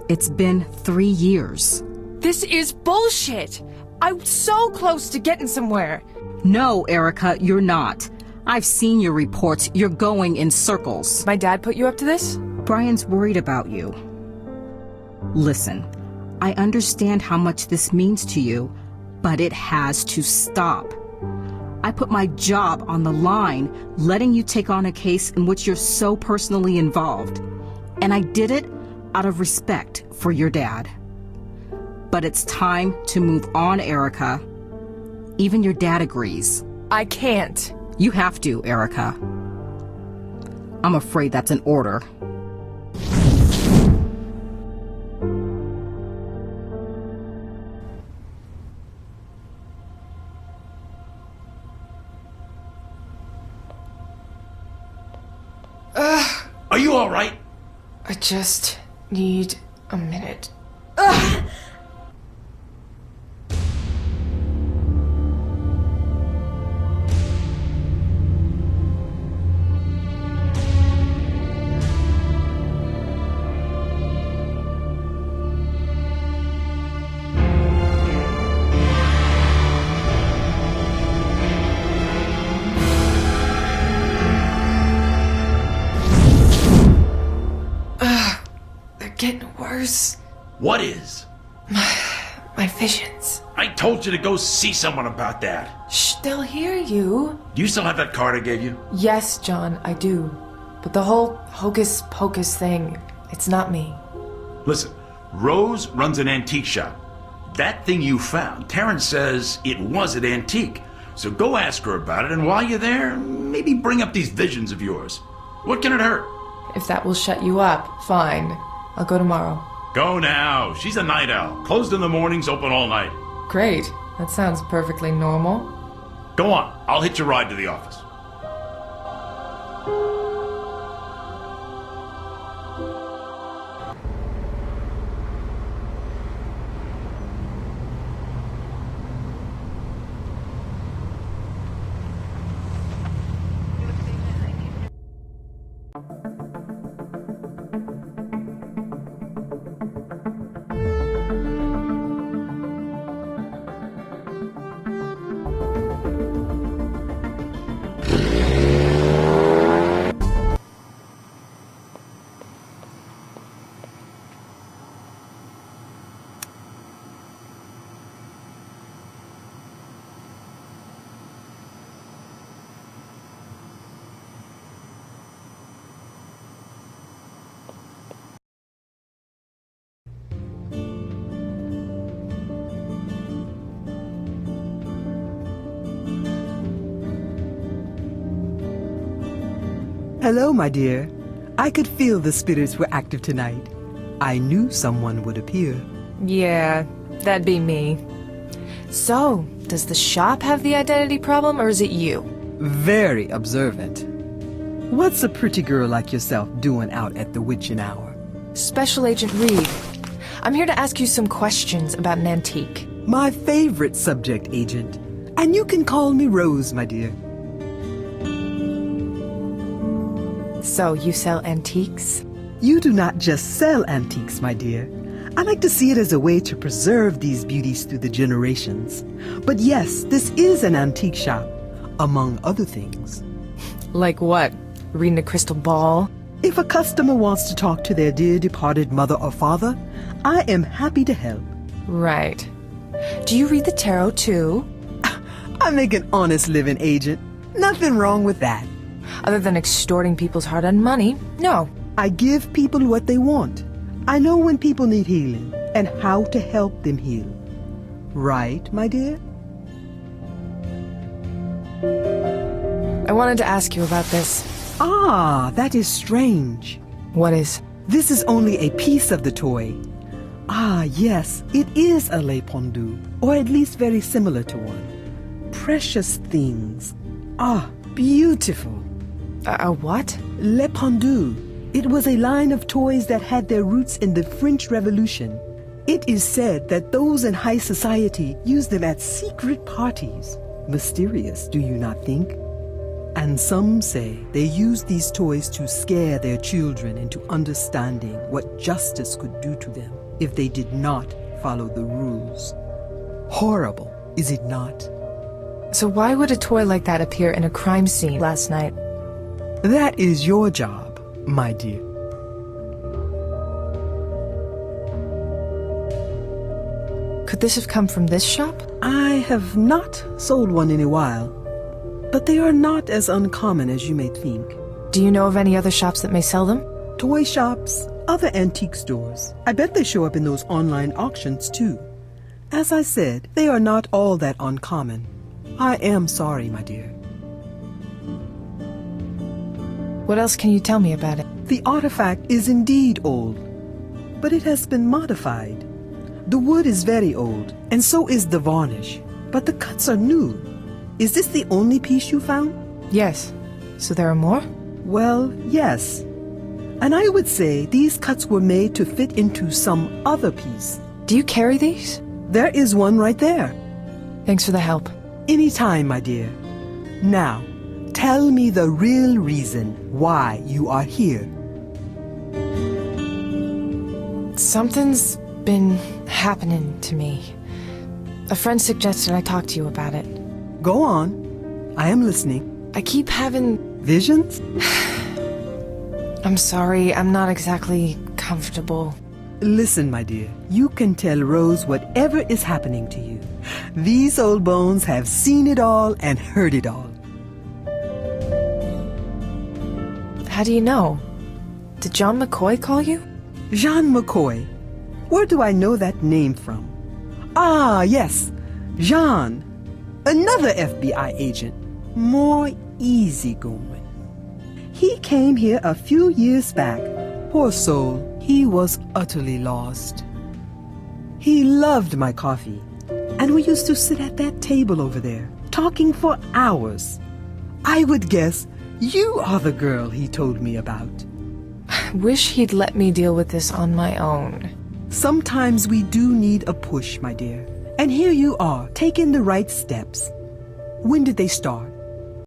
It's been 3 years. This is bullshit! I'm so close to getting somewhere. No, Erica, you're not. I've seen your reports. You're going in circles. My dad put you up to this? Brian's worried about you. Listen, I understand how much this means to you, but it has to stop. I put my job on the line, letting you take on a case in which you're so personally involved. And I did it out of respect for your dad. But it's time to move on, Erica. Even your dad agrees. I can't. You have to, Erica. I'm afraid that's an order. Are you all right? I just need a minute. Getting worse. What is? My visions. I told you to go see someone about that. Shh, they'll hear you. Do you still have that card I gave you? Yes, John, I do. But the whole hocus pocus thing, it's not me. Listen, Rose runs an antique shop. That thing you found, Terrence says it was an antique. So go ask her about it, and while you're there, maybe bring up these visions of yours. What can it hurt? If that will shut you up, fine. I'll go tomorrow. Go now. She's a night owl. Closed in the mornings, open all night. Great. That sounds perfectly normal. Go on. I'll hitch a ride to the office. Hello, my dear. I could feel the spirits were active tonight. I knew someone would appear. Yeah, that'd be me. So, does the shop have the identity problem, or is it you? Very observant. What's a pretty girl like yourself doing out at the witching hour? Special Agent Reed. I'm here to ask you some questions about an antique. My favorite subject, Agent. And you can call me Rose, my dear. So, you sell antiques? You do not just sell antiques, my dear. I like to see it as a way to preserve these beauties through the generations. But yes, this is an antique shop, among other things. Like what? Reading a crystal ball? If a customer wants to talk to their dear departed mother or father, I am happy to help. Right. Do you read the tarot too? I make an honest living, Agent. Nothing wrong with that. Other than extorting people's hard-earned money, no. I give people what they want. I know when people need healing and how to help them heal. Right, my dear? I wanted to ask you about this. Ah, that is strange. What is? This is only a piece of the toy. Ah, yes, it is a le pendu, or at least very similar to one. Precious things. Ah, beautiful. A what? Le pendu. It was a line of toys that had their roots in the French Revolution. It is said that those in high society used them at secret parties. Mysterious, do you not think? And some say they used these toys to scare their children into understanding what justice could do to them if they did not follow the rules. Horrible, is it not? So why would a toy like that appear in a crime scene last night? That is your job, my dear. Could this have come from this shop? I have not sold one in a while, but they are not as uncommon as you may think. Do you know of any other shops that may sell them? Toy shops, other antique stores. I bet they show up in those online auctions too. As I said, they are not all that uncommon. I am sorry, my dear. What else can you tell me about it? The artifact is indeed old, but it has been modified. The wood is very old, and so is the varnish, but the cuts are new. Is this the only piece you found? Yes. So there are more? Well, yes. And I would say these cuts were made to fit into some other piece. Do you carry these? There is one right there. Thanks for the help. Anytime, my dear. Now, tell me the real reason why you are here. Something's been happening to me. A friend suggested I talk to you about it. Go on. I am listening. I keep having... Visions? I'm sorry, I'm not exactly comfortable. Listen, my dear, you can tell Rose whatever is happening to you. These old bones have seen it all and heard it all. How do you know? Did John McCoy call you? Jean McCoy. Where do I know that name from? Ah, yes, Jean. Another FBI agent. More easygoing. He came here a few years back. Poor soul, he was utterly lost. He loved my coffee, and we used to sit at that table over there, talking for hours. I would guess you are the girl he told me about. Wish he'd let me deal with this on my own. Sometimes we do need a push, my dear. And here you are, taking the right steps. When did they start?